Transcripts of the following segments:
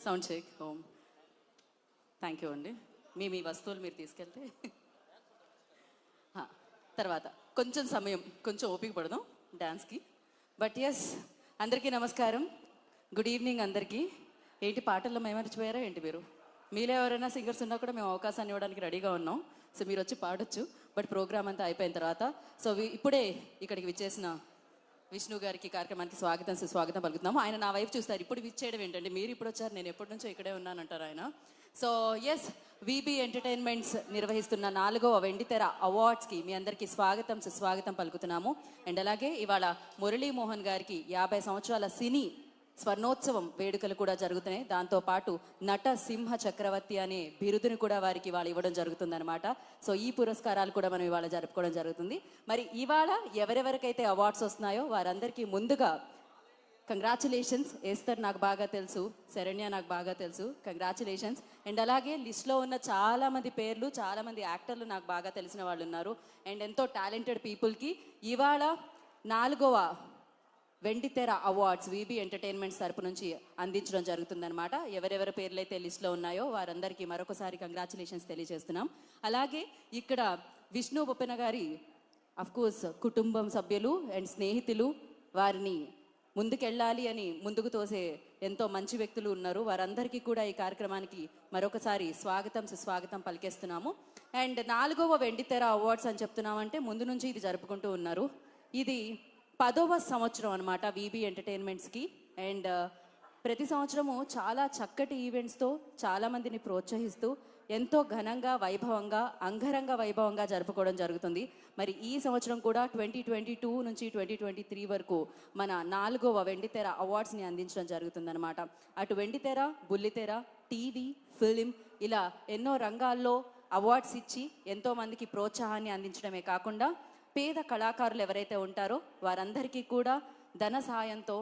Sound check home. Thank you అండి. మీ వస్తువులు మీరు తీసుకెళ్తే తర్వాత కొంచెం సమయం, కొంచెం ఓపిక పడదాం డ్యాన్స్కి. బట్ ఎస్, అందరికీ నమస్కారం, గుడ్ ఈవినింగ్ అందరికీ. ఏంటి పాటల్లో మేమర్చిపోయారా ఏంటి మీరు? మీలో ఎవరైనా సింగర్స్ ఉన్నా కూడా మేము అవకాశాన్ని ఇవ్వడానికి రెడీగా ఉన్నాం. సో మీరు వచ్చి పాడొచ్చు. బట్ ప్రోగ్రామ్ అంతా అయిపోయిన తర్వాత సో ఇప్పుడే ఇక్కడికి విచ్చేసిన విష్ణు గారికి కార్యక్రమానికి స్వాగతం సుస్వాగతం పలుకుతున్నాము. ఆయన నా వైపు చూస్తారు, ఇప్పుడు విచ్చేయడం ఏంటంటే మీరు ఇప్పుడు వచ్చారు, నేను ఎప్పటి నుంచో ఇక్కడే ఉన్నానంటారు ఆయన. సో ఎస్, వీబీ ఎంటర్టైన్మెంట్స్ నిర్వహిస్తున్న 4వ వెండితెర అవార్డ్స్కి మీ అందరికీ స్వాగతం సుస్వాగతం పలుకుతున్నాము. అండ్ అలాగే ఇవాళ మురళీమోహన్ గారికి 50 సంవత్సరాల సినీ స్వర్ణోత్సవం వేడుకలు కూడా జరుగుతున్నాయి. దాంతోపాటు నట సింహ చక్రవర్తి అనే బిరుదుని కూడా వారికి ఇవాళ ఇవ్వడం జరుగుతుందన్నమాట. సో ఈ పురస్కారాలు కూడా మనం ఇవాళ జరుపుకోవడం జరుగుతుంది. మరి ఇవాళ ఎవరెవరికైతే అవార్డ్స్ వస్తున్నాయో వారందరికీ ముందుగా కంగ్రాచులేషన్స్. ఎస్తర్ నాకు బాగా తెలుసు, శరణ్య నాకు బాగా తెలుసు, కంగ్రాచులేషన్స్. అండ్ అలాగే లిస్ట్లో ఉన్న చాలామంది పేర్లు, చాలామంది యాక్టర్లు నాకు బాగా తెలిసిన వాళ్ళు ఉన్నారు. అండ్ ఎంతో టాలెంటెడ్ పీపుల్కి ఇవాళ 4వ వెండితెర అవార్డ్స్ వీబీ ఎంటర్టైన్మెంట్స్ తరపు నుంచి అందించడం జరుగుతుందన్నమాట. ఎవరెవరి పేర్లైతే లిస్ట్లో ఉన్నాయో వారందరికీ మరొకసారి కంగ్రాచులేషన్స్ తెలియజేస్తున్నాం. అలాగే ఇక్కడ విష్ణు బొప్పెన గారి అఫ్కోర్స్ కుటుంబం సభ్యులు అండ్ స్నేహితులు, వారిని ముందుకెళ్ళాలి అని ముందుకు తోసే ఎంతో మంచి వ్యక్తులు ఉన్నారు. వారందరికీ కూడా ఈ కార్యక్రమానికి మరొకసారి స్వాగతం సుస్వాగతం పలికేస్తున్నాము. అండ్ 4వ వెండితెర అవార్డ్స్ అని చెప్తున్నామంటే ముందు నుంచి ఇది జరుపుకుంటూ ఉన్నారు. ఇది 10వ సంవత్సరం అనమాట వీబీ ఎంటర్టైన్మెంట్స్కి. అండ్ ప్రతి సంవత్సరము చాలా చక్కటి ఈవెంట్స్తో చాలామందిని ప్రోత్సహిస్తూ ఎంతో ఘనంగా వైభవంగా అంగరంగ వైభవంగా జరుపుకోవడం జరుగుతుంది. మరి ఈ సంవత్సరం కూడా 2022 నుంచి 2023 వరకు మన 4వ వెండితెర అవార్డ్స్ని అందించడం జరుగుతుందన్నమాట. అటు వెండితెర, బుల్లితెర, టీవీ, ఫిలిం ఇలా ఎన్నో రంగాల్లో అవార్డ్స్ ఇచ్చి ఎంతోమందికి ప్రోత్సాహాన్ని అందించడమే కాకుండా పేద కళాకారులు ఎవరైతే ఉంటారో వారందరికీ కూడా ధన సహాయంతో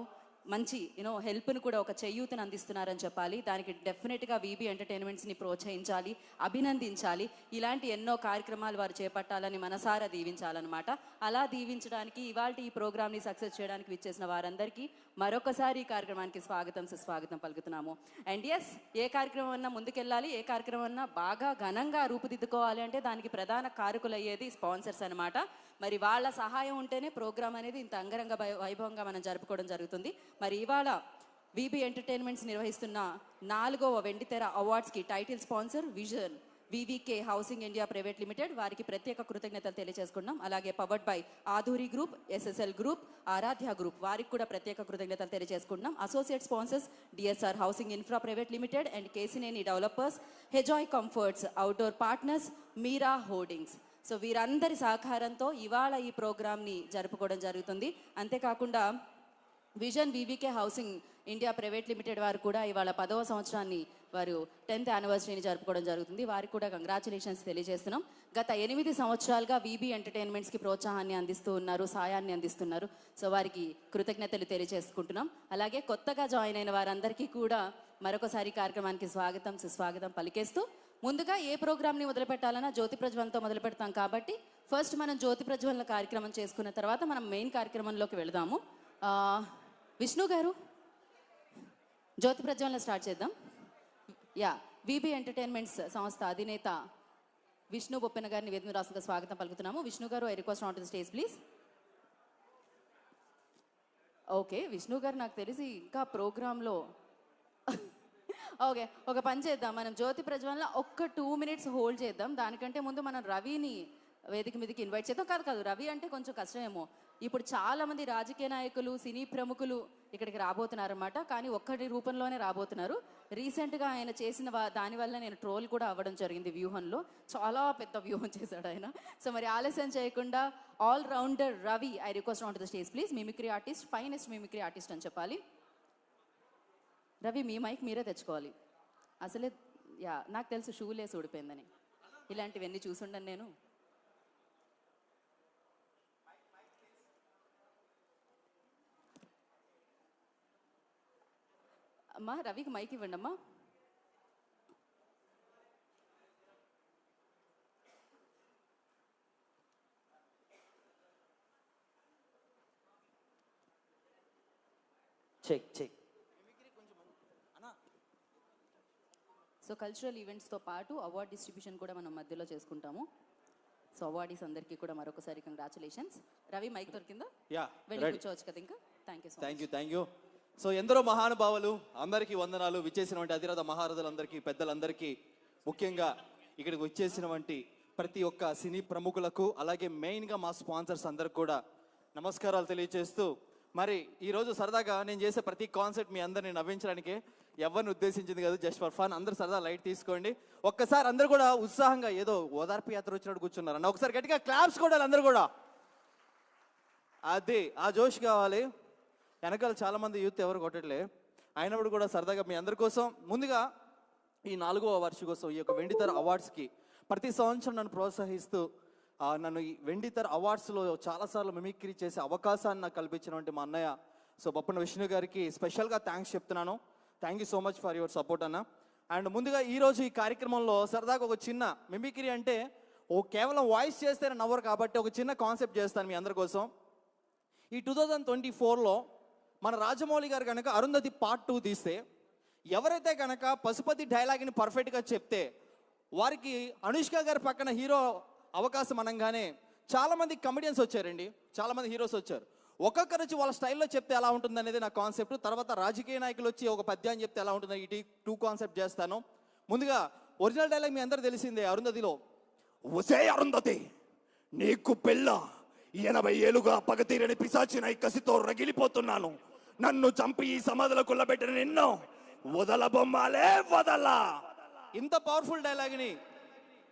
మంచి హెల్ప్ను కూడా ఒక చేయూతను అందిస్తున్నారని చెప్పాలి. దానికి డెఫినెట్గా వీబీ ఎంటర్టైన్మెంట్స్ని ప్రోత్సహించాలి, అభినందించాలి. ఇలాంటి ఎన్నో కార్యక్రమాలు వారు చేపట్టాలని మనసారా దీవించాలన్నమాట. అలా దీవించడానికి ఇవాళ ఈ ప్రోగ్రామ్ని సక్సెస్ చేయడానికి విచ్చేసిన వారందరికీ మరొకసారి ఈ కార్యక్రమానికి స్వాగతం సుస్వాగతం పలుకుతున్నాము. అండ్ ఎస్, ఏ కార్యక్రమం అన్నా ముందుకెళ్ళాలి, ఏ కార్యక్రమం అన్నా బాగా ఘనంగా రూపుదిద్దుకోవాలి అంటే దానికి ప్రధాన కారకులయ్యేది స్పాన్సర్స్ అనమాట. మరి వాళ్ళ సహాయం ఉంటేనే ప్రోగ్రామ్ అనేది ఇంత అంగరంగ వైభవంగా మనం జరుపుకోవడం జరుగుతుంది. మరి ఇవాళ వీబీ ఎంటర్టైన్మెంట్స్ నిర్వహిస్తున్న 4వ వెండితెర అవార్డ్స్కి title sponsor vision VVK housing India private limited, వారికి ప్రత్యేక కృతజ్ఞతలు తెలియజేసుకున్నాం. అలాగే powered by Adhuri group, SSL group, Aaradhya group, వారికి కూడా ప్రత్యేక కృతజ్ఞతలు తెలియజేసుకుంటున్నాం. Associate sponsors DSR housing infra private limited and Kesineni developers, హెజాయ్ comforts, outdoor partners, Meera hoardings. So వీరందరి సహకారంతో ఇవాళ ఈ ప్రోగ్రామ్ని జరుపుకోవడం జరుగుతుంది. అంతేకాకుండా vision VVK housing India private limited వారు కూడా ఇవాళ 10వ సంవత్సరాన్ని వారు 10th యానివర్సరీని జరుపుకోవడం జరుగుతుంది. వారికి కూడా కంగ్రాచులేషన్స్ తెలియజేస్తున్నాం. గత 8 సంవత్సరాలుగా వీబీ ఎంటర్టైన్మెంట్స్కి ప్రోత్సాహాన్ని అందిస్తూ ఉన్నారు, సాయాన్ని అందిస్తున్నారు. సో వారికి కృతజ్ఞతలు తెలియజేసుకుంటున్నాం. అలాగే కొత్తగా జాయిన్ అయిన వారందరికీ కూడా మరొకసారి కార్యక్రమానికి స్వాగతం సుస్వాగతం పలికేస్తూ ముందుగా ఏ ప్రోగ్రామ్ని మొదలు పెట్టాలన్నా జ్యోతి ప్రజ్వలనతో మొదలు పెడతాం. కాబట్టి ఫస్ట్ మనం జ్యోతి ప్రజ్వలన కార్యక్రమం చేసుకున్న తర్వాత మనం మెయిన్ కార్యక్రమంలోకి వెళదాము. విష్ణు గారు, జ్యోతి ప్రజ్వలన స్టార్ట్ చేద్దాం. వీబీ ఎంటర్టైన్మెంట్స్ సంస్థ అధినేత విష్ణు బొప్పెన గారిని వేదిక రాష్ట్రంగా స్వాగతం పలుకుతున్నాము. విష్ణు గారు, I request on to the stage please. Okay, Vishnu గారు నాకు తెలిసి ఇంకా ప్రోగ్రాంలో ఓకే, ఒక పని చేద్దాం, మనం జ్యోతి ప్రజ్వలన ఒక్క 2 minutes హోల్డ్ చేద్దాం. దానికంటే ముందు మనం రవిని వేదిక మీదకి ఇన్వైట్ చేద్దాం. కాదు, రవి అంటే కొంచెం కష్టమేమో. ఇప్పుడు చాలామంది రాజకీయ నాయకులు, సినీ ప్రముఖులు ఇక్కడికి రాబోతున్నారన్నమాట. కానీ ఒక్కటి రూపంలోనే రాబోతున్నారు. రీసెంట్గా ఆయన చేసిన దానివల్ల నేను ట్రోల్ కూడా అవ్వడం జరిగింది. వ్యూహంలో చాలా పెద్ద వ్యూహం చేశాడు ఆయన. సో మరి ఆలస్యం చేయకుండా all rounder Ravi, I request on to the stage please. Mimicry artist, finest mimicry artist అని చెప్పాలి. రవి, మీ మైక్ మీరే తెచ్చుకోవాలి. అసలే నాకు తెలుసు షూలేసి ఊడిపోయిందని, ఇలాంటివన్నీ చూసుండను నేను. అమ్మా, రవికి మైక్ ఇవ్వండి అమ్మా. Check check. సో కల్చరల్ ఈవెంట్స్తో పాటు అవార్డ్ డిస్ట్రిబ్యూషన్ కూడా మనం మధ్యలో చేసుకుంటాము. సో అవార్డీస్ అందరికీ కూడా మరొకసారి కంగ్రాచులేషన్స్. రవి మైక్ దొరికిందా? వెళ్ళి కూర్చోవచ్చు కదా ఇంకా. Thank you. సో ఎందరో మహానుభావులు అందరికీ వందనాలు. విచ్చేసినటువంటి అధిరథ మహారథులందరికీ, పెద్దలందరికీ, ముఖ్యంగా ఇక్కడికి వచ్చేసినటువంటి ప్రతి ఒక్క సినీ ప్రముఖులకు, అలాగే మెయిన్గా మా స్పాన్సర్స్ అందరికి కూడా నమస్కారాలు తెలియజేస్తూ, మరి ఈరోజు సరదాగా నేను చేసే ప్రతి కాన్సెప్ట్ మీ అందరిని నవ్వించడానికే, ఎవరిని ఉద్దేశించింది కాదు, జస్ట్ ఫర్ ఫన్. అందరూ సరదా లైట్ తీసుకోండి. ఒక్కసారి అందరూ కూడా ఉత్సాహంగా ఏదో ఓదార్పు యాత్ర వచ్చినట్టు కూర్చున్నారు అన్న. ఒకసారి గట్టిగా క్లాప్స్ కొట్టాలి అందరూ కూడా. అది ఆ జోష్ కావాలి. వెనకాల చాలామంది యూత్ ఎవరు కొట్టట్లే, అయినప్పుడు కూడా సరదాగా మీ అందరి కోసం ముందుగా ఈ 4వ వార్షికోత్సవం ఈ యొక్క వెండితెర అవార్డ్స్కి ప్రతి సంవత్సరం నన్ను ప్రోత్సహిస్తూ నన్ను ఈ వెండితెర అవార్డ్స్లో చాలాసార్లు మిమిక్రీ చేసే అవకాశాన్ని నాకు కల్పించినటువంటి మా అన్నయ్య సో బొప్పన విష్ణు గారికి స్పెషల్గా థ్యాంక్స్ చెప్తున్నాను. Thank you so much for your support అన్న. అండ్ ముందుగా ఈరోజు ఈ కార్యక్రమంలో సరదాగా ఒక చిన్న మిమిక్రీ, అంటే కేవలం వాయిస్ చేస్తేనే నవ్వరు కాబట్టి ఒక చిన్న కాన్సెప్ట్ చేస్తాను మీ అందరి కోసం. ఈ 2024లో మన రాజమౌళి గారు కనుక అరుంధతి పార్ట్ 2 తీస్తే, ఎవరైతే కనుక పశుపతి డైలాగ్ని పర్ఫెక్ట్గా చెప్తే వారికి అనుష్క గారి పక్కన హీరో అవకాశం అనగానే చాలామంది కమెడియన్స్ వచ్చారండి, చాలామంది హీరోస్ వచ్చారు. ఒక్కొక్కరు వచ్చి వాళ్ళ స్టైల్లో చెప్తే ఎలా ఉంటుంది అనేది నా కాన్సెప్ట్. తర్వాత రాజకీయ నాయకులు వచ్చి ఒక పద్యాన్ని చెప్తే ఎలా ఉంటుంది, ఈ 2 కాన్సెప్ట్ చేస్తాను. ముందుగా ఒరిజినల్ డైలాగ్ మీ అందరూ తెలిసిందే అరుంధతిలో. ఒసే అరుంధతి, నీకు పెళ్ళ 80 ఏళ్ళుగా పగతీరని పిశాచినై కసితో రగిలిపోతున్నాను. నన్ను చంపి ఈ సమాధిలో కుల్లబెట్టిన నిన్ను వదల బొమ్మాలే వదల. ఇంత పవర్ఫుల్ డైలాగ్ని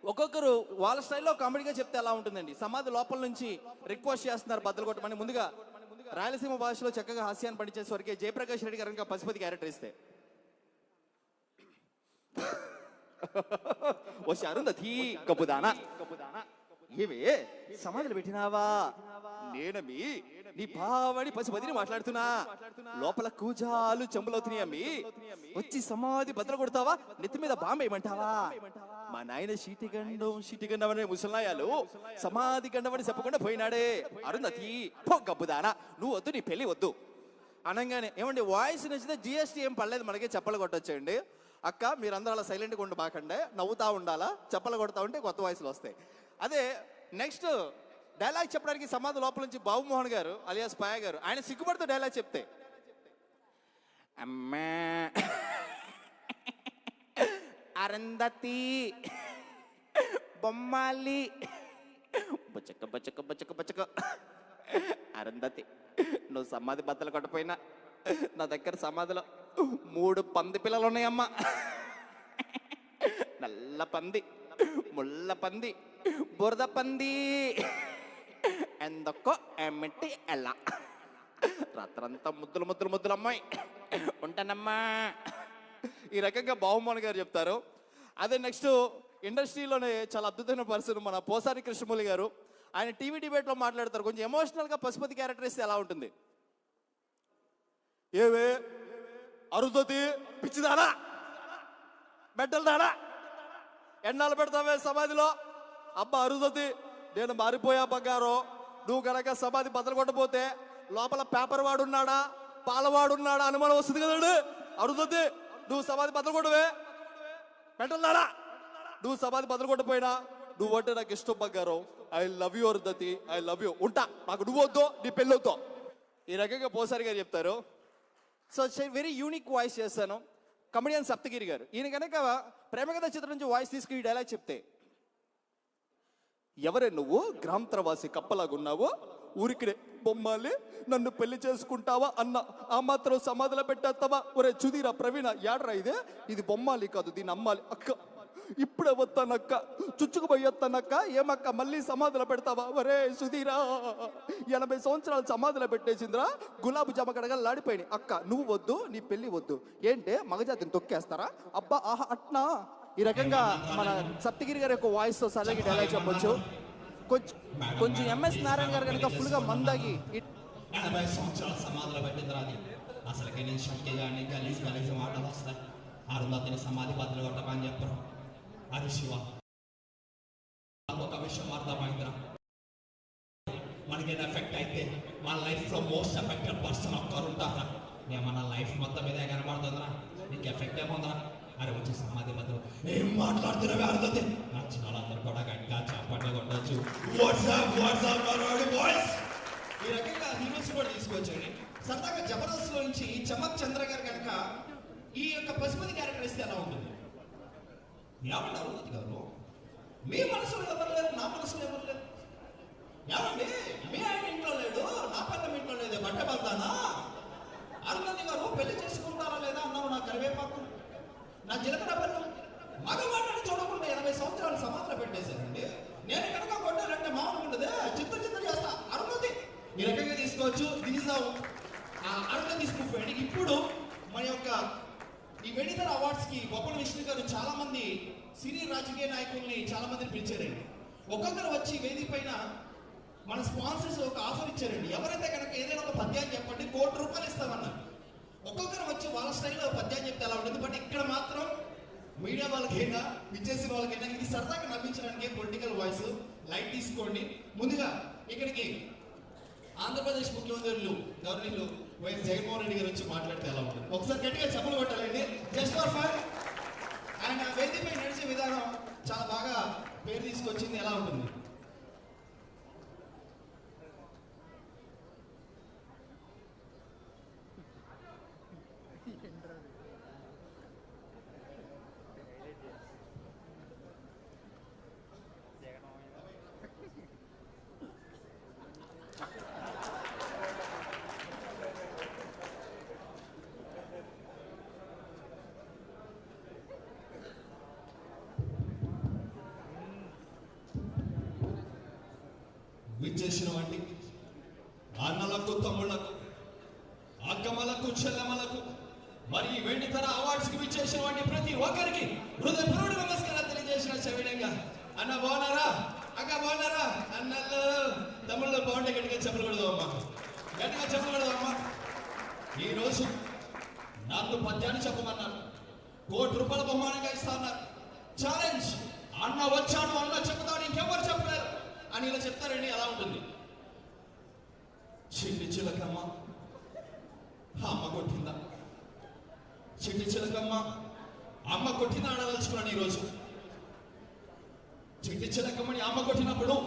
ఒక్కొక్కరు వాళ్ళ స్టైల్లో కామెడీగా చెప్తే ఎలా ఉంటుందండి. సమాధి లోపల నుంచి రిక్వెస్ట్ చేస్తున్నారు బద్దలు కొట్టమని. ముందుగా రాయలసీమ భాషలో చక్కగా హాస్యాన్ని పండించేసే వరకే జయప్రకాష్ రెడ్డి గారు ఇంకా పశుపతి క్యారెక్టర్ ఇస్తే, ఓ అరుంధతి కపుదానా, ఏవే సమాధులు పెట్టినావా? నేనమ్మి నీ పావని పశుపతిని మాట్లాడుతున్నా. లోపల కూజాలు చెంబులవుతున్నాయి అమ్మి. వచ్చి సమాధి బద్దలు కొడతావా? నెత్తి మీద బాంబు వేయమంటావా? మా నాయన షీటిగండం అనే ముసలాయాలు సమాధి గండమని చెప్పకుండా పోయినాడే. అరుంధతి పో గబ్బుదానా, నువ్వు వద్దు, నీ పెళ్లి వద్దు అనగానే, ఏమండి వాయిస్ నచ్చితే GST ఏం పర్లేదు, మనకే చెప్పలు కొట్టొచ్చండి. అక్క మీరందరూ అలా సైలెంట్గా ఉండి బాకండే, నవ్వుతా ఉండాలా, చెప్పలు కొడతా ఉంటే కొత్త వాయిస్లు వస్తాయి. అదే నెక్స్ట్ డైలాగ్ చెప్పడానికి సమాధి లోపల నుంచి బాబుమోహన్ గారు అలియాస్ పాయ గారు, ఆయన సిగ్గుపడుతూ డైలాగ్ చెప్తే, అమ్మా అరుంధతి బొమ్మాలి బచ్చక బచ్చక బచ్చక బచ్చక, అరుంధతి నువ్వు సమాధి బద్దలు కొట్టపోయినా నా దగ్గర సమాధిలో 3 పంది పిల్లలు ఉన్నాయమ్మా. నల్ల పంది, ముళ్ళ పంది, బురద పంది, ఎందుకో ఏమిటి ఎలా రాత్రంతా ముద్దులు ముద్దులు ముద్దులు అమ్మాయి ఉంటానమ్మా. ఈ రకంగా బాబుమోహన్ గారు చెప్తారు. అదే నెక్స్ట్ ఇండస్ట్రీలోనే చాలా అద్భుతమైన పర్సన్ మన పోసాని కృష్ణమూర్తి గారు. ఆయన టీవీ డిబేట్లో మాట్లాడతారు. కొంచెం ఎమోషనల్గా పశుపతి క్యారెక్టర్ ఇస్తే ఎలా ఉంటుంది? ఏవే అరుంధతి పిచ్చిదానా, మెడ్డలు దానా, ఎన్నాళ్ళు పెడతావే సమాధిలో? అబ్బా అరుంధతి, నేను మారిపోయా బంగారం. నువ్వు కనుక సమాధి బద్దలు కొట్టపోతే లోపల పేపర్ వాడున్నాడా, పాలవాడున్నాడా అనుమానం వస్తుంది కదండి. అరుంధతి నువ్వు సమాధి బద్దలు కొట్టవే, మెడ్డలు దానా. నువ్వు సమాధి బద్దలు కొట్టపోయినా నువ్వు అంటే నాకు ఇష్టం బంగారం. I love you Arundhati, I love you. ఉంటా, నాకు నువ్వు వద్దు, నీ పెళ్ళి వద్దు. ఈ రకంగా పోసారి గారు చెప్తారు. సో వెరీ యూనిక్ వాయిస్ చేస్తాను. కమెడియన్ సప్తగిరి గారు, ఈయన కనుక ప్రేమకథ చిత్రం నుంచి వాయిస్ తీసుకుని ఈ డైలాగ్ చెప్తే, ఎవరే నువ్వు గ్రామాంతరవాసి కప్పలాగున్నావు, ఊరికినే బొమ్మాలి నన్ను పెళ్లి చేసుకుంటావా అన్న, ఆ మాత్రం సమాధిలో పెట్టేస్తావా? ఒరే చుదీరా ప్రవీణ, యాడ్రా ఇది బొమ్మాలి కాదు, దీన్ని అమ్మాలి. అక్క ఇప్పుడే వస్తానక్క, చుచ్చుకుపోయేస్తానక్క. ఏమక్క మళ్ళీ సమాధిలో పెడతావా? ఒరే సుధీరా, 80 సంవత్సరాలు సమాధిలో పెట్టేసిందిరా, గులాబీ జామ కడగలాడిపోయినాయి. అక్క నువ్వు వద్దు, నీ పెళ్లి వద్దు. ఏంటే మగజాతిని తొక్కేస్తారా? అబ్బా ఆహా అట్నా. ఈ రకంగా మన సప్తగిరి గారి యొక్క వాయిస్తో సరదాగా డైలాగ్ చెప్పొచ్చు. కొంచెం MS నారాయణ గారు కనుక ఫుల్గా మందాగి 80 సంవత్సరాల సమాధిలో పెట్టిందిరా అది. అసలుకే నేను షక్కి కానీ గలీజ్ మాటలు వస్తాయి. అరుంధతిని సమాధి బద్దలు కొట్టమని చెప్పరు. అది శివ, ఒక విషయం అర్థమైందిరా, మనకేదో ఎఫెక్ట్ అయితే మన లైఫ్లో మోస్ట్ ఎఫెక్టెడ్ పర్సన్ ఒక్కరు ఉంటారా? నేను మన లైఫ్ మొత్తం మీదే కనబడుతుందిరా, నీకు ఎఫెక్ట్ ఏముందిరా? అరే వచ్చి సమాధి మధ్యలో ఏం మాట్లాడుతున్నావే అరుంధతి నచ్చిన వాళ్ళందరూ కూడా గట్టిగా చప్పట్లు కొట్టచ్చు. వాట్సాప్ బాయ్స్ ఈ రకంగా హీరోస్ కూడా తీసుకొచ్చండి. సరదాగా జబర్దస్త్ లో నుంచి చమక్ చంద్ర గారు కనుక ఈ యొక్క పశుపతి క్యారెక్టర్ ఇస్తే ఎలా ఉంటుంది? ఏమండి అరుంధతి గారు, మీ మనసులో ఎవరు లేరు, నా మనసులో ఎవరు లేరు. ఏమండి మీ ఆయన ఇంట్లో లేడు, నా పిల్లల ఇంట్లో లేదు, బట్ట బద్దానా? అరుంధతి గారు పెళ్లి చేసుకుంటారా లేదా అన్నారు. నా కరివేపాకు, నా జీలకర్ర బెల్లం, మగవాడిని చూడకుండా 80 సంవత్సరాలు సమాధులు పెట్టేశారండి. నేను కనుక కొట్టాలంటే మామూలుగా ఉండదే, చిత్త చేస్తా. అరుంధతి ఈ రకంగా తీసుకోవచ్చు. దీస్ అరుంధతి స్కూప్ అండి. ఇప్పుడు మన యొక్క ఈ వెండితెర అవార్డ్స్ కి బొప్పల విష్ణు గారు చాలా మంది సినీ రాజకీయ నాయకుల్ని చాలా మందిని పిలిచారండి. ఒక్కొక్కరు వచ్చి వేదిక పైన మన స్పాన్సర్స్ ఒక ఆఫర్ ఇచ్చారండి. ఎవరైతే కనుక ఏదైనా ఒక పద్యాన్ని చెప్పండి, ₹1,00,00,000 ఇస్తామన్నారు. ఒక్కొక్కరు వచ్చి వాళ్ళ స్టైల్లో పద్యాన్ని చెప్తే ఎలా ఉంటుంది. బట్ ఇక్కడ మాత్రం మీడియా వాళ్ళకైనా విచ్చేసిన వాళ్ళకైనా ఇది సరదాగా నవ్వించడానికి పొలిటికల్ వాయిస్ లైట్ తీసుకోండి. ముందుగా ఇక్కడికి ఆంధ్రప్రదేశ్ ముఖ్యమంత్రులు గవర్నర్లు వైఎస్ జగన్మోహన్ రెడ్డి గారు వచ్చి మాట్లాడితే ఎలా ఉంటుంది ఒకసారి గట్టిగా చప్పలు కొట్టాలండి. Just for fun. ఆయన వేదికపై నడిచే విధానం చాలా బాగా పేరు తీసుకొచ్చింది. ఎలా ఉంటుంది? విచ్చేసిన వంటి అన్నలకు, తమ్ముళ్లకు, అక్కమ్మలకు, చెల్లెమ్మలకు, మరి వెండితెర అవార్డ్స్ కి విచ్చేసిన వంటి ప్రతి ఒక్కరికి హృదయపూర్వక నమస్కారం తెలియజేసిన సవిడంగా. అన్న బాగున్నారా? అక్క బాగున్నారా? అన్నలు తమ్ముళ్ళు బాగుంటే గట్టిగా చెప్పులు కొడదామమ్మా, గట్టిగా చెప్పులు కొడదామమ్మా. ఈరోజు నాకు పద్యాన్ని చెప్పమన్నారు, ₹1,00,00,000 బహుమానంగా ఇస్తా అన్నారు. ఛాలెంజ్. అన్న వచ్చాడు, అన్న చెప్తాడు, ఇంకెవరు చెప్పలేరు అని ఇలా చెప్తారండి. ఎలా ఉంటుంది? చిట్టి చిలకమ్మ అమ్మ కొట్టిందా? చిట్టి చిలకమ్మ అమ్మ కొట్టిందా ఆడదలుచుకున్నాను ఈరోజు. చిట్టి చిలకమ్మని అమ్మ కొట్టినప్పుడు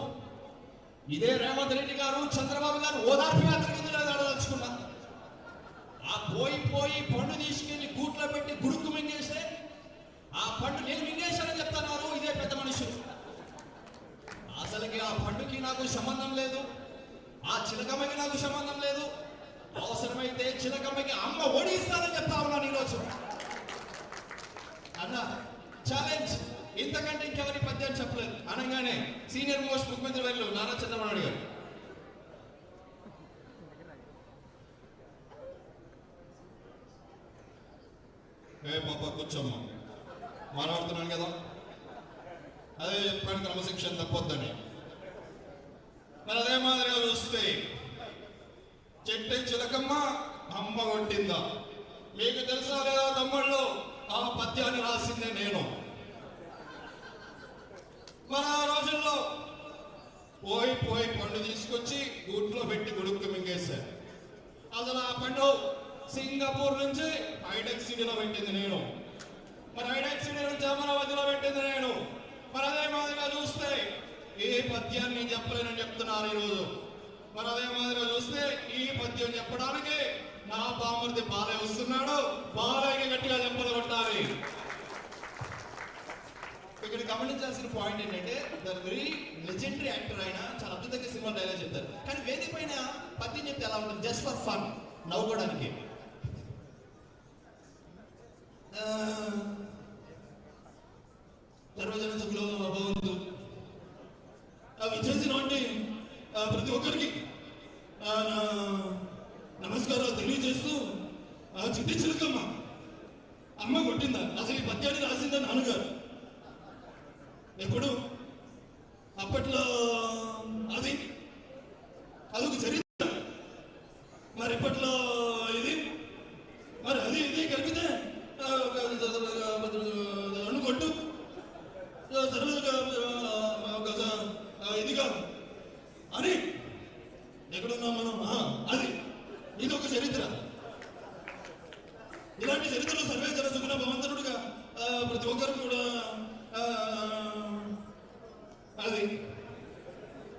ఇదే రేవంత్ రెడ్డి గారు, చంద్రబాబు గారు ఓదార్పు యాత్ర కింద ఆడదలుచుకున్నా. ఆ పోయి పండు తీసుకెళ్లి గూట్లో పెట్టి గుడుకు మింగేస్తే ఆ పండు నేను మింగేశానని చెప్తున్నారు ఇదే పెద్ద మనుషులు. అసలుకి ఆ పండుకి నాకు సంబంధం లేదు, ఆ చిలకమ్మకి నాకు సంబంధం లేదు. అవసరమైతే చిలకమ్మకి అమ్మ ఓడిస్తానని చెప్తా ఉన్నాను ఈరోజు. అన్న ఛాలెంజ్. ఇంతకంటే ఇంకెవరి పద్యాన్ని చెప్పలేదు అనగానే సీనియర్ మోస్ట్ ముఖ్యమంత్రి వర్యులు నారా చంద్రబాబు నాయుడు గారు పాప కూర్చోమ్మా, మాట్లాడుతున్నాను కదా, అదే చెప్పాను క్రమశిక్షణ తప్పొద్దని. మరి అదే మాదిరిగా చూస్తే చెట్టు చిలకమ్మ అమ్మ కొట్టిందా? మీకు తెలుసా లేదా తమ్ముళ్ళు? ఆ పద్యాన్ని రాసిందే నేను. మరి ఆ రోజుల్లో పోయి పండు తీసుకొచ్చి గూట్లో పెట్టి గుడుక్కు మింగేశారు. అసలు ఆ పండు సింగపూర్ నుంచి హైటెక్ సిటీలో పెట్టింది నేను. మరి హైటెక్ సిటీ నుంచి అమరావతిలో పెట్టింది నేను. మరి అదే మాదిరిగా చూస్తే ఈ పద్యాన్ని నేను చెప్పలేనని చెప్తున్నారు ఈరోజు. మరి అదే మాదిరిగా చూస్తే ఈ పద్యం చెప్పడానికి నా బామర్ది బాలయ్య వస్తున్నాడు. బాలయ్యకి గట్టిగా చెప్పలు కొట్టాలి. ఇక్కడ గమనించాల్సిన పాయింట్ ఏంటంటే ద వెరీ లెజెండరీ యాక్టర్ ఆయన చాలా అద్భుతంగా సినిమా డైలాగ్ చెప్తారు. కానీ వేదిక పైన పద్యం చెప్తే ఎలా ఉంటుంది? జస్ట్ ఫర్ ఫన్, నవ్వుకోవడానికి. సర్వజన సుఖలో భవంతు. అవి చేసినటువంటి ప్రతి ఒక్కరికి నమస్కారాలు తెలియజేస్తూ చిట్టి చిలకమ్మ అమ్మ కొట్టిందా? అసలు ఈ పద్యాన్ని రాసిందా నాన్నగారు. ఎప్పుడు అప్పట్లో అదొక చరిత్ర. మరి ఇప్పట్లో ఇది, మరి అది ఇది కలిపితే అనుకొట్టు ఇదిగా అని ఎక్కడున్నాం మనం. అది ఇది ఒక చరిత్ర. ఇలాంటి చరిత్రలో సర్వే జన సుగుణ భవంతుడుగా ప్రతి ఒక్కరు కూడా అది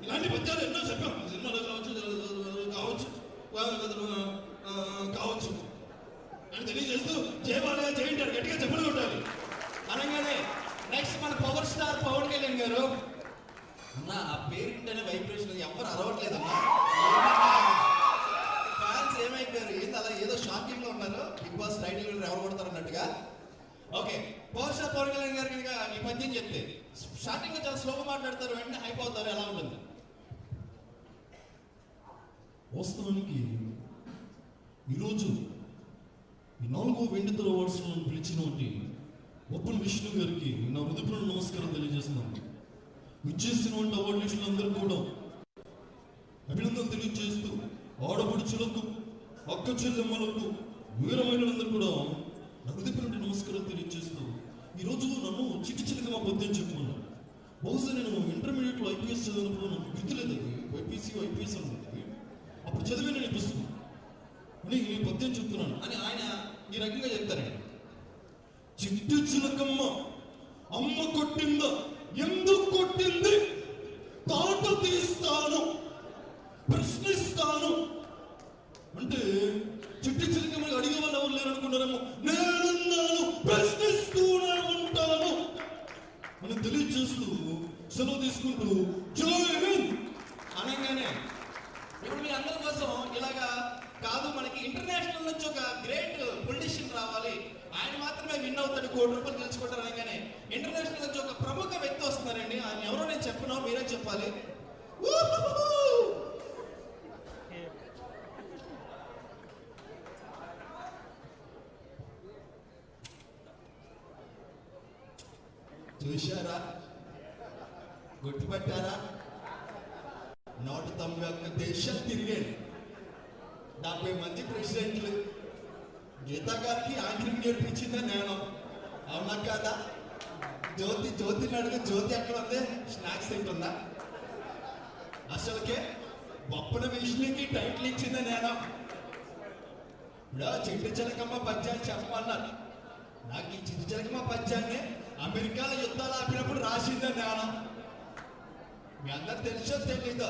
ఇలాంటి పద్యాలు ఎన్నో చెప్పాం సినిమాలో కావచ్చు కావచ్చు అని తెలియజేస్తూ జయబాలయ్య చేయంటారు గట్టిగా చెప్పలు కొట్టాలి. అనగానే నెక్స్ట్ మన పవర్ స్టార్ పవన్ కళ్యాణ్ గారు అన్న ఆ పేరింటనే వైబ్రేషన్ ఎవరు అరవట్లేదన్నా. ఫ్యాన్స్ ఏమైపోయారు ఏంది అలా ఏదో షాకింగ్ లో ఉన్నారు బిగ్ బాస్ టైటిల్ ఎవరు కొడతారు అన్నట్టుగా. Okay power star Pawan Kalyan గారు కనుక ఈ పద్యం చెప్తే స్టార్టింగ్ లో చాలా స్లోగా మాట్లాడతారు వెంటనే అయిపోతారు ఎలా ఉంటుంది? వాస్తవానికి ఈరోజు ఈ 4వ వెండితెర అవార్డ్స్ పిలిచినటువంటి ఒప్పన్ విష్ణు గారికి నా హృదయపూర్వక నమస్కారం తెలియజేస్తున్నాను. విచ్చేసినటువంటి అవార్డు విషయాలందరూ కూడా అభినందనలు తెలియజేస్తూ ఆడపడుచులకు అక్క చెల్లెమ్మలకు వీరమైనందరూ కూడా నా హృదయపూర్వక నమస్కారం తెలియజేస్తూ ఈరోజు నన్ను చిట్టి చిన్నగా మా పద్యం చెప్పుకున్నాను. బహుశా నేను ఇంటర్మీడియట్లో ఐపీఎస్ చదివినప్పుడు నాకు గుర్తులేదు అది ఐపీఎస్ అని అప్పుడు చదివి నేను అనిపిస్తుంది అని ఈ పద్యం చెప్తున్నాను అని ఆయన ఈ రకంగా చెప్తారండి. చిట్టి చిలకమ్మ అమ్మ కొట్టిందా ఎందుకు కొట్టింది తాట తీస్తాను ప్రశ్నిస్తాను అంటే చిట్టి చిలకమ్మని అడిగే వాళ్ళు ఎవరు లేరు అనుకున్నారేమో. నేనున్నాను ప్రశ్నిస్తూనే ఉంటాను అని తెలియజేస్తూ సెలవు తీసుకుంటూ జై హింద్ అనగానే ఇప్పుడు మీ అందరి కోసం ఇలాగా కాదు మనకి ఇంటర్నేషనల్ నుంచి ఒక గ్రేట్ పొలిటీషియన్ రావాలి ఆయన మాత్రమే విన్ అవుతాడు ₹1,00,00,000 గెలుచుకుంటారు అనగానే ఇంటర్నేషనల్ నుంచి ఒక ప్రముఖ వ్యక్తి వస్తున్నారండి. ఆయన ఎవరో నేను చెప్పను మీరే చెప్పాలి. చూశారా గుర్తుపట్టారా? 191 దేశాలు తిరిగాడు 70 మంది ప్రెసిడెంట్లు. గీతా గారికి యాంకరింగ్ నేర్పించిందే నేను అవునా కదా? జ్యోతిని అడుగు జ్యోతి ఎక్కడ ఉంది స్నాక్స్ తింటుందా? అసలుకే బొప్పన విష్ణుకి టైటిల్ ఇచ్చిందే నేను. ఇప్పుడు చిట్టి చిలకమ్మ పద్యాన్ని చెప్పమన్నారు. నాకు ఈ చిట్టి చిలకమ్మ పద్యాన్ని అమెరికాలో యుద్ధాలు ఆపినప్పుడు రాసిందే నేను. మీ అందరు తెలుసో తెలీదు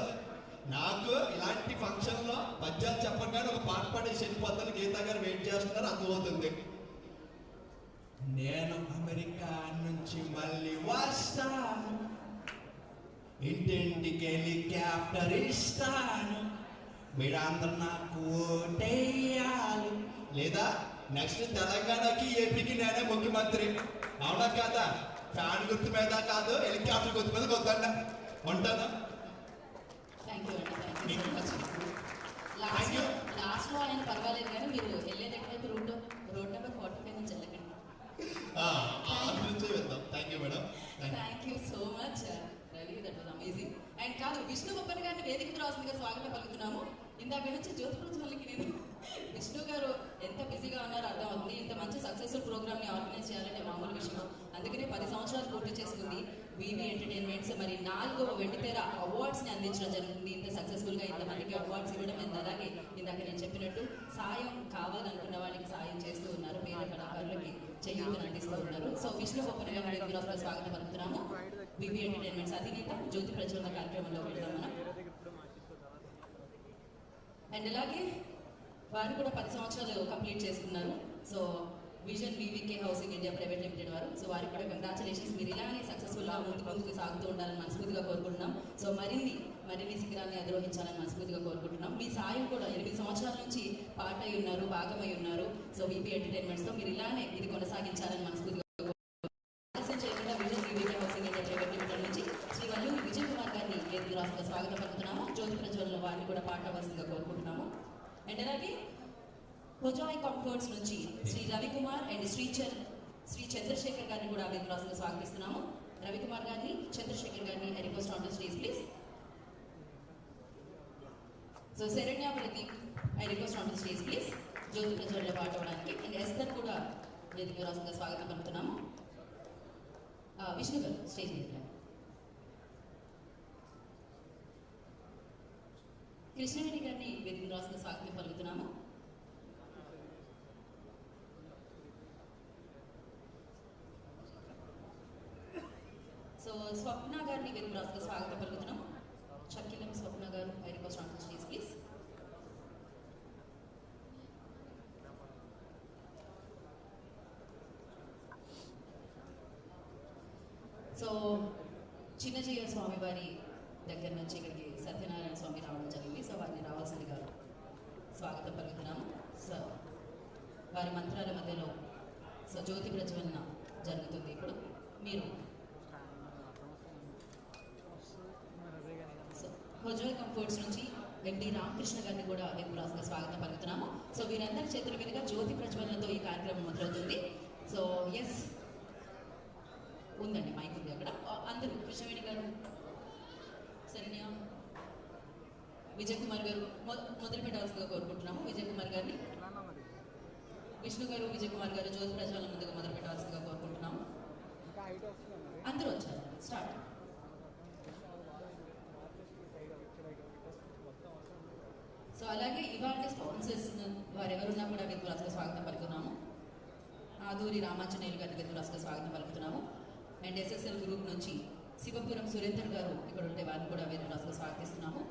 నాకు ఇలాంటి ఫంక్షన్ లో పద్యాలు చెప్పగానే ఒక పాట పాడేసి వెళ్ళిపోతాను. గీతా గారు వెయిట్ చేస్తున్నారు అర్థమవుతుంది. నేను అమెరికా నుంచి మళ్ళీ వస్తాను ఇంటింటికి హెలికాప్టర్ ఇస్తాను మీరందరూ నాకు ఓటేయాలి లేదా నెక్స్ట్ తెలంగాణకి ఏపీకి నేనే ముఖ్యమంత్రి అవునా కదా? ఫ్యాన్ గుర్తు మీద కాదు హెలికాప్టర్ గుర్తు మీద కొద్దండి ఉంటాను. లాస్ట్ లో ఆయన పర్వాలేదు కానీ మీరు వెళ్ళేది ఎక్కడైతే రోడ్ నెంబర్ 45 నుంచి వెళ్ళకండి. Thank you madam. Thank you so much Ravi, that was amazing. And కాదు విష్ణు బొప్పన్ గారిని వేదికకు రావాల్సిందిగా స్వాగతం పలుకుతున్నాము. ఇందాక నుంచి జ్యోతి ప్రజ్వలకి నేను విష్ణు గారు ఎంత బిజీగా ఉన్నారో అర్థమవుతుంది. ఇంత మంచి సక్సెస్ఫుల్ ప్రోగ్రామ్ ని ఆర్గనైజ్ చేయాలంటే మామూలు విషయం. అందుకనే 10 సంవత్సరాలు పూర్తి చేసుకుంది వివి ఎంటర్టైన్మెంట్స్. మరి 4వ వెండితెర అవార్డ్స్ ని అందించడం జరుగుతుంది. ఇంత సక్సెస్ఫుల్ గా ఇంతమందికి అవార్డ్స్ ఇవ్వడం ఎంత. అలాగే ఇందాక నేను చెప్పినట్టు సాయం కావాలనుకున్న వాళ్ళకి సాయం చేస్తూ ఉన్నారు. పేద కళాకారులకి చేయూతను అందిస్తూ ఉన్నారు. సో విష్ణు బొప్పన్ గారికి స్వాగతం పలుకుతున్నాము. వివి ఎంటర్టైన్మెంట్స్ అధినేత జ్యోతి ప్రజ్వలన కార్యక్రమంలో వెళ్తాం మనం. అండ్ అలాగే వారు కూడా 10 సంవత్సరాలు కంప్లీట్ చేసుకున్నారు. So vision VVK housing India private limited వారు. సో వారికి కూడా కంగ్రాచులేషన్స్. మీరు ఇలానే సక్సెస్ఫుల్గా ముందుకు సాగుతూ ఉండాలని మనస్ఫూర్తిగా కోరుకుంటున్నాం. సో మరిన్ని శిఖరాన్ని అధిరోహించాలని మనస్ఫూర్తిగా కోరుకుంటున్నాం. మీ సాయం కూడా 8 సంవత్సరాల నుంచి పార్ట్ అయి ఉన్నారు, భాగమై ఉన్నారు. సో వివి ఎంటర్టైన్మెంట్స్తో మీరు ఇలానే ఇది కొనసాగించాలని మనస్ఫూర్తిగా ఆలస్యం చేయకుండా vision VVK housing India private limited నుంచి శ్రీ వల్లూరి విజయ్ కుమార్ గారిని వేదిక రాష్ట్రంలో స్వాగతం పలుకుతున్నాము. జ్యోతి ప్రజ్వలన వారిని కూడా పార్ట్ అవ్వాల్సిందిగా కోరుకుంటున్నాము. అండ్ అలాగే హోజాయ్ కంఫర్ట్స్ నుంచి శ్రీ రవికుమార్ అండ్ శ్రీ చంద్రశేఖర్ గారిని కూడా వేదిక రాష్ట్రంలో స్వాగతిస్తున్నాము. రవికుమార్ గారిని, చంద్రశేఖర్ గారిని I request on to stage please. So Sharanya Pradeep I request on to stage please జ్యోతి ప్రజ్వలనలో పాటు అవడానికి. అండ్ ఎస్తర్ కూడా వేదిక రాష్ట్రంలో స్వాగతం పలుకుతున్నాము. విష్ణు గారు స్టేజ్ మీద. కృష్ణవేణి గారిని వేదిక రాష్ట్రంలో స్వాగతం పలుకుతున్నాము. స్వప్న గారిని వేదికగా స్వాగతం పలుకుతున్నాము. చక్కిలం స్వప్న గారు, I request on the stage please. So Chinna Jeeyar Swami వారి దగ్గర నుంచి ఇక్కడికి సత్యనారాయణ స్వామి రావడం జరిగింది. సో వారిని రావాల్సిందిగా స్వాగతం పలుకుతున్నాము. సో వారి మంత్రాల మధ్యలో సో జ్యోతి ప్రజ్వలన జరుగుతుంది. ఇప్పుడు మీరు సో హోజోయ్ కంఫర్ట్స్ నుంచి ఎండి రామకృష్ణ గారిని కూడా వేదికగా స్వాగతం పలుకుతున్నాము. సో వీరందరి చేతుల మీదుగా జ్యోతి ప్రజ్వలనతో ఈ కార్యక్రమం మొదలవుతుంది. సో ఎస్ ఉందండి, మైక్ ఉంది అక్కడ. అందరూ కృష్ణవేణి గారు, శరణ్య, విజయ్ కుమార్ గారు మొదలు పెట్టాల్సిందిగా కోరుకుంటున్నాము. విజయ్ కుమార్ గారిని, విష్ణు గారు, విజయ్ కుమార్ గారు జ్యోతి ప్రజ్వలన ముందుగా మొదలు పెట్టాల్సిందిగా కోరుకుంటున్నాము. అందరూ వచ్చారు. స్టార్ట్. సో అలాగే ఇవాళ స్పాన్సర్స్ వారెవరున్నా కూడా వేదికగా స్వాగతం పలుకుతున్నాము. ఆదూరి రామాంజనేయులు గారి వేదికగా స్వాగతం పలుకుతున్నాము. అండ్ ఎస్ఎస్ఎల్ గ్రూప్ నుంచి శివపురం సురేందర్ గారు ఇక్కడ ఉంటే వారిని కూడా వేదికగా స్వాగతిస్తున్నాము.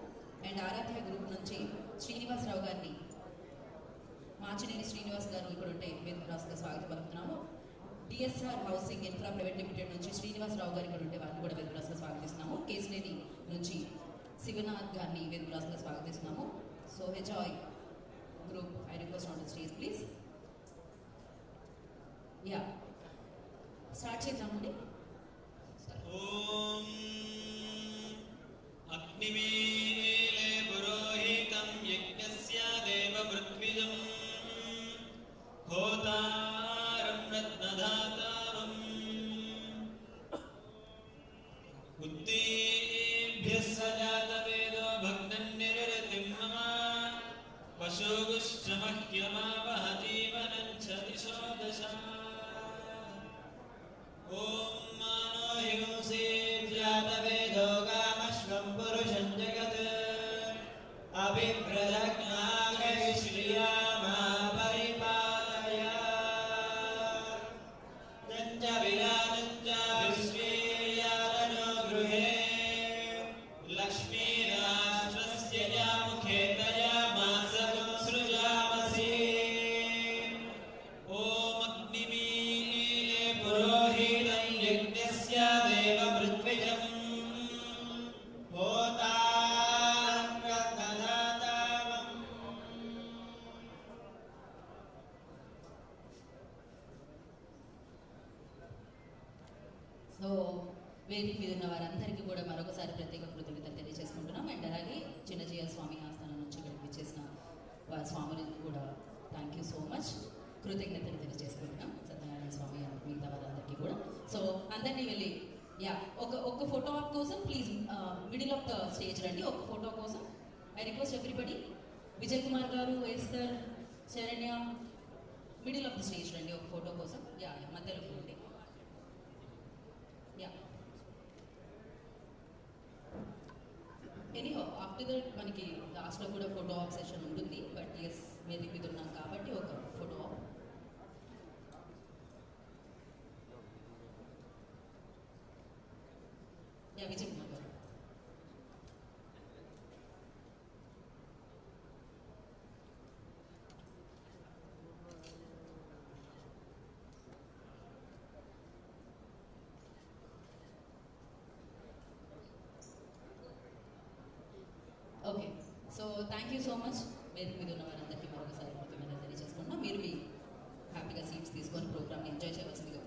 అండ్ ఆరాధ్య గ్రూప్ నుంచి శ్రీనివాసరావు గారిని, మాచినేని శ్రీనివాస్ గారు ఇక్కడ ఉంటే వేదికగా స్వాగతం పలుకుతున్నాము. DSR housing infra private limited నుంచి శ్రీనివాసరావు గారు ఇక్కడ ఉంటే వారిని కూడా వేదికగా స్వాగతిస్తున్నాము. కేసినేని నుంచి శివనాథ్ గారిని వేదికగా స్వాగతిస్తున్నాము. So HI group, I request on the stage please. Ya start చేద్దామండి. ఓం అగ్నిమీలే పురోహితం యజ్ఞస్య దేవమృత్విజం హోతారం రత్నధాతారం ఉత్తేభ్యః సజాతవేదో భగ్నం నిరతిం మమ పశుగుశ్చ మహ్యమావహ జీవనం చ దిశో దశ. ఓం మానో హింసే జాతవేదో కామశ్వం పురుషం జగత్ అభిభ్రదజ్ఞాగై శ్రియామా పరిపాలయ దంచ విరాజంచ విశ్వేయారనో గృహే లక్ష్మీరాష్ట్రస్య ముఖే దయామాస సృజామసి. ఓం అగ్నిమీలే పురోహితం యజ్ఞస్య దేవమృత్విజం హోతారం రత్నధాతారం. సో వేదిక మీద ఉన్న వారందరికీ కూడా మరొకసారి ప్రత్యేక కృతజ్ఞతలు తెలియజేసుకుంటున్నాం. అండ్ అలాగే చిన్నజీయ స్వామి ఆస్థానం నుంచి ఇక్కడికి వచ్చేసిన వారి స్వాములకు కూడా థ్యాంక్ యూ సో మచ్ కృతజ్ఞతలు తెలియజేసుకుంటున్నాం. సత్యనారాయణ స్వామి అండ్ మిగతా వారందరికీ కూడా. సో అందరినీ వెళ్ళి యా ఒక ఫోటో ఆప్ కోసం please middle of the stage రండి. ఒక ఫోటో కోసం I request everybody. Vijay Kumar గారు, Esther, Sharanya middle of the stage రండి ఒక ఫోటో కోసం. యా మధ్యలోకి రండి. యా ఎనీహో ఆఫ్టర్ దట్ మనకి లాస్ట్లో కూడా ఫోటో ఆఫ్ సెషన్ ఉంటుంది. బట్ ఎస్ వేదిక మీద ఉన్నాం కాబట్టి ఒక photo op. Ya Vijay Kumar గారు. Okay, so thank you so much. వేదిక మీద ఉన్న వారందరికీ మరొకసారి కృతజ్ఞతలు తెలియజేసుకుంటున్నాం. మీరు మీ హ్యాపీగా సీట్స్ తీసుకొని ప్రోగ్రామ్ని ఎంజాయ్ చేయవలసిందిగా